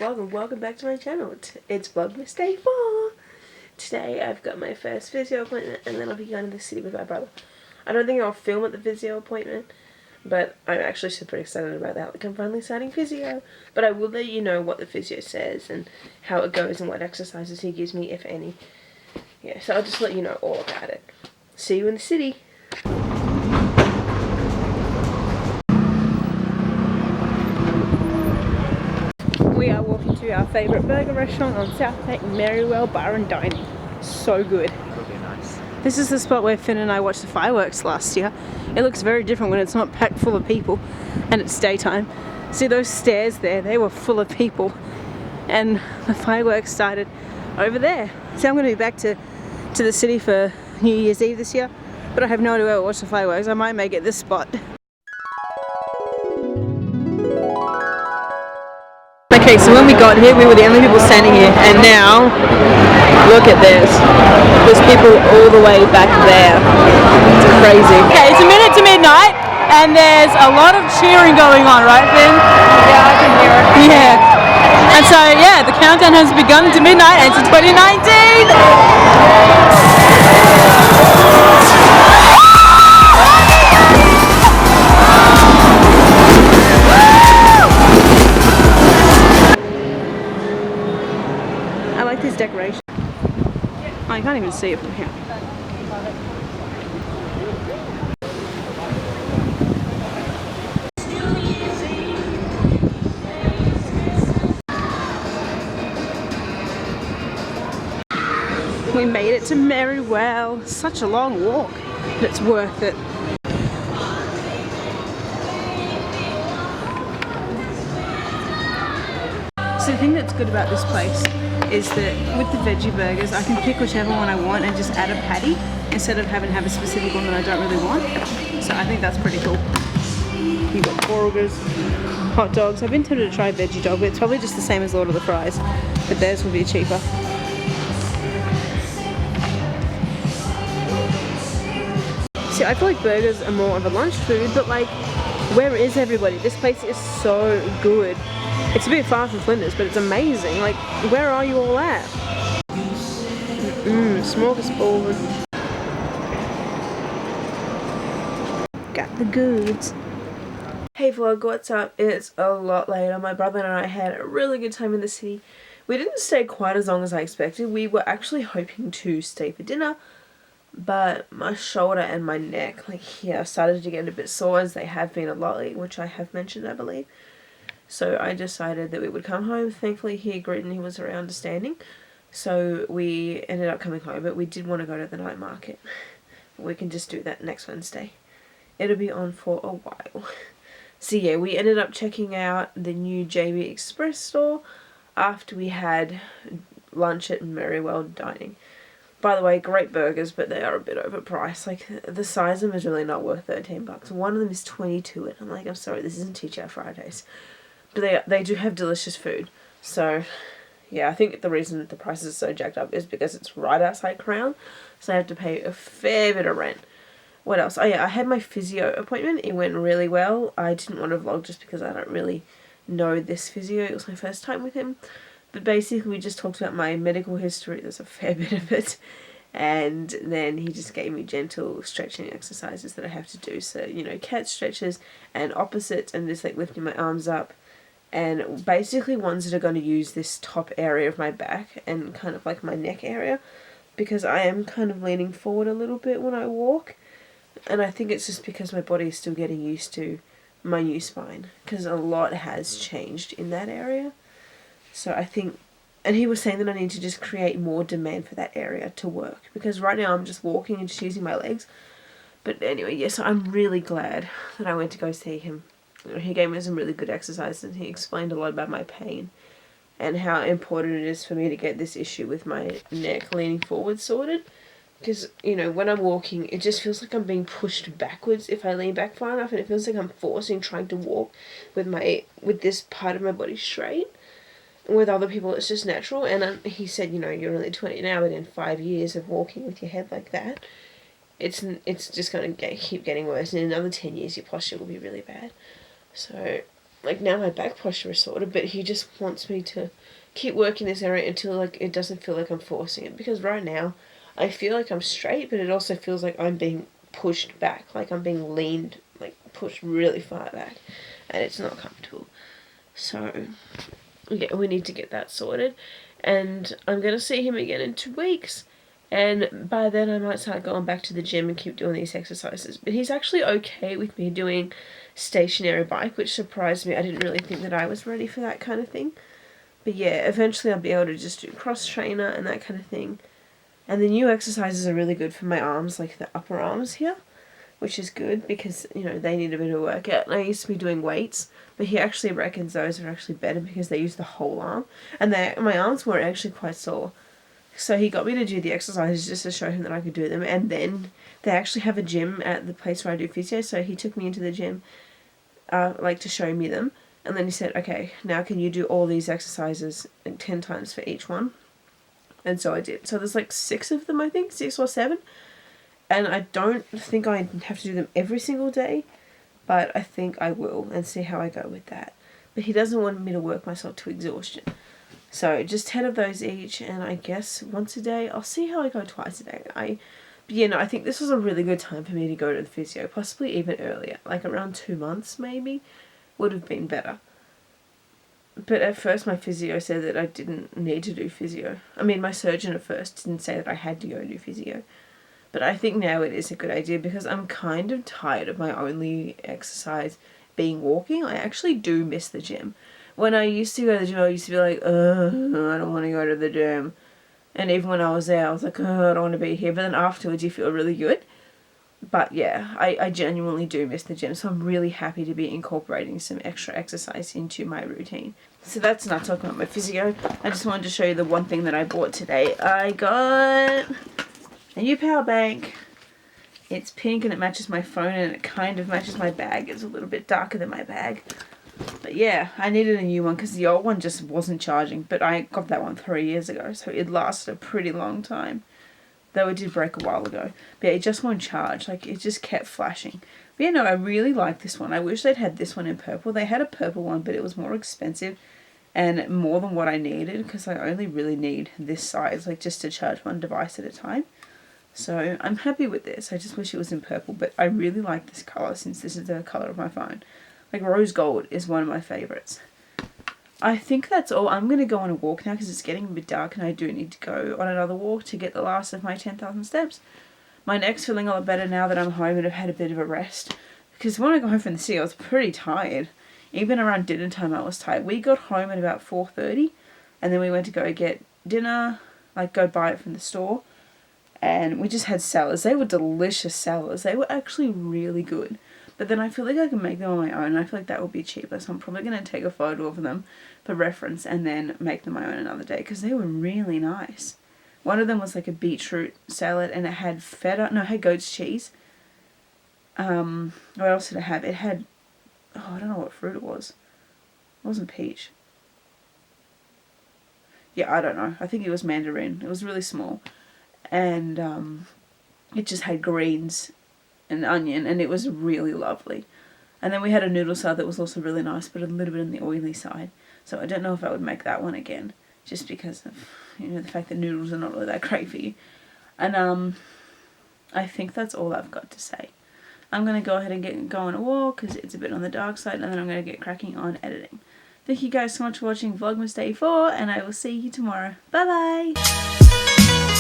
vlog and welcome back to my channel. It's Vlogmas Day 4. Today I've got my first physio appointment and then I'll be going to the city with my brother. I don't think I'll film at the physio appointment, but I'm actually super excited about that. Like, I'm finally starting physio. But I will let you know what the physio says and how it goes and what exercises he gives me, if any. Yeah, so I'll just let you know all about it. See you in the city. We are walking to our favourite burger restaurant on South Bank, Merriwell Bar and Dining. So good. Nice. This is the spot where Finn and I watched the fireworks last year. It looks very different when it's not packed full of people and it's daytime. See those stairs there? They were full of people. And the fireworks started over there. So I'm going to be back to the city for New Year's Eve this year. But I have no idea where to watch the fireworks. I might make it this spot. Okay, so when we got here, we were the only people standing here, and now, look at this. There's people all the way back there. It's crazy. Okay, it's a minute to midnight, and there's a lot of cheering going on, right, Finn? Yeah, I can hear it. Yeah. And so, yeah, the countdown has begun to midnight, and it's 2019! I like this decoration. Oh, you can't even see it from here. We made it to Merriwell. Such a long walk, but it's worth it. So the thing that's good about this place is that with the veggie burgers, I can pick whichever one I want and just add a patty instead of having to have a specific one that I don't really want. So I think that's pretty cool. You've got burgers, hot dogs. I've been tempted to try a veggie dog, but it's probably just the same as Lord of the Fries, but theirs will be cheaper. See, I feel like burgers are more of a lunch food, but like, where is everybody? This place is so good. It's a bit far from Flinders, but it's amazing. Like, where are you all at? Smorgasbord. Got the goods. Hey vlog, what's up? It's a lot later. My brother and I had a really good time in the city. We didn't stay quite as long as I expected. We were actually hoping to stay for dinner, but my shoulder and my neck, like here, started to get a bit sore, as they have been a lot lately, which I have mentioned, I believe. So I decided that we would come home. Thankfully he agreed and he was very understanding. So we ended up coming home, but we did want to go to the night market. We can just do that next Wednesday. It'll be on for a while. So yeah, we ended up checking out the new JB Express store after we had lunch at Merriwell Dining. By the way, great burgers, but they are a bit overpriced. Like, the size of them is really not worth 13 bucks. One of them is 22, and I'm like, I'm sorry, this isn't Teacher Fridays. But they do have delicious food. So, yeah, I think the reason the prices are so jacked up is because it's right outside Crown. So I have to pay a fair bit of rent. What else? Oh yeah, I had my physio appointment. It went really well. I didn't want to vlog just because I don't really know this physio. It was my first time with him. But basically we just talked about my medical history. There's a fair bit of it. And then he just gave me gentle stretching exercises that I have to do. So, you know, cat stretches and opposites and just like lifting my arms up. And basically ones that are going to use this top area of my back and kind of like my neck area, because I am kind of leaning forward a little bit when I walk, and I think it's just because my body is still getting used to my new spine, because a lot has changed in that area. So I think, and he was saying that I need to just create more demand for that area to work, because right now I'm just walking and just using my legs. But anyway, yes, I'm really glad that I went to go see him. He gave me some really good exercises and he explained a lot about my pain and how important it is for me to get this issue with my neck leaning forward sorted. Because, you know, when I'm walking, it just feels like I'm being pushed backwards if I lean back far enough, and it feels like I'm trying to walk with this part of my body straight. And with other people, it's just natural. And he said, you know, you're only 20 now, but in 5 years of walking with your head like that, it's just going to keep getting worse. And in another 10 years, your posture will be really bad. So like now my back posture is sorted, but he just wants me to keep working this area until like it doesn't feel like I'm forcing it, because right now I feel like I'm straight, but it also feels like I'm being pushed back, like I'm being leaned, like pushed really far back, and it's not comfortable. So yeah, we need to get that sorted, and I'm gonna see him again in 2 weeks, and by then I might start going back to the gym and keep doing these exercises. But he's actually okay with me doing stationary bike, which surprised me. I didn't really think that I was ready for that kind of thing. But yeah, eventually I'll be able to just do cross trainer and that kind of thing. And the new exercises are really good for my arms, like the upper arms here, which is good because, you know, they need a bit of workout. And I used to be doing weights, but he actually reckons those are actually better because they use the whole arm. And my arms were actually quite sore. So he got me to do the exercises just to show him that I could do them. And then they actually have a gym at the place where I do physio, so he took me into the gym like to show me them. And then he said, okay, now can you do all these exercises 10 times for each one? And so I did. So there's like 6 of them, I think, 6 or 7. And I don't think I have to do them every single day, but I think I will and see how I go with that. But he doesn't want me to work myself to exhaustion. So just 10 of those each, and I guess once a day. I'll see how I go twice a day. I think this was a really good time for me to go to the physio, possibly even earlier, like around 2 months maybe, would have been better. But at first my physio said that I didn't need to do physio. I mean, my surgeon at first didn't say that I had to go and do physio. But I think now it is a good idea because I'm kind of tired of my only exercise being walking. I actually do miss the gym. When I used to go to the gym, I used to be like, I don't want to go to the gym. And even when I was there, I was like, I don't want to be here. But then afterwards, you feel really good. But yeah, I genuinely do miss the gym. So I'm really happy to be incorporating some extra exercise into my routine. So that's not talking about my physio. I just wanted to show you the one thing that I bought today. I got a new power bank. It's pink and it matches my phone and it kind of matches my bag. It's a little bit darker than my bag. But yeah, I needed a new one because the old one just wasn't charging. But I got that one 3 years ago, so it lasted a pretty long time. Though it did break a while ago. But yeah, it just won't charge. Like, it just kept flashing. But yeah, no, I really like this one. I wish they'd had this one in purple. They had a purple one, but it was more expensive and more than what I needed because I only really need this size, like just to charge one device at a time. So I'm happy with this. I just wish it was in purple, but I really like this colour since this is the colour of my phone. Like rose gold is one of my favourites. I think that's all. I'm going to go on a walk now because it's getting a bit dark and I do need to go on another walk to get the last of my 10,000 steps. My neck's feeling a lot better now that I'm home and I've had a bit of a rest. Because when I got home from the city I was pretty tired. Even around dinner time I was tired. We got home at about 4:30 and then we went to go get dinner, like go buy it from the store. And we just had salads. They were delicious salads. They were actually really good. But then I feel like I can make them on my own. I feel like that would be cheaper. So I'm probably going to take a photo of them for reference and then make them my own another day. Because they were really nice. One of them was like a beetroot salad and it had feta. No, it had goat's cheese. What else did it have? It had, I don't know what fruit it was. It wasn't peach. Yeah, I don't know. I think it was mandarin. It was really small. And it just had greens and onion and it was really lovely. And then we had a noodle salad that was also really nice but a little bit on the oily side. So I don't know if I would make that one again just because of, you know, the fact that noodles are not really that great for you. And I think that's all I've got to say. I'm going to go ahead and go on a walk because it's a bit on the dark side, and then I'm going to get cracking on editing. Thank you guys so much for watching Vlogmas Day 4 and I will see you tomorrow. Bye bye!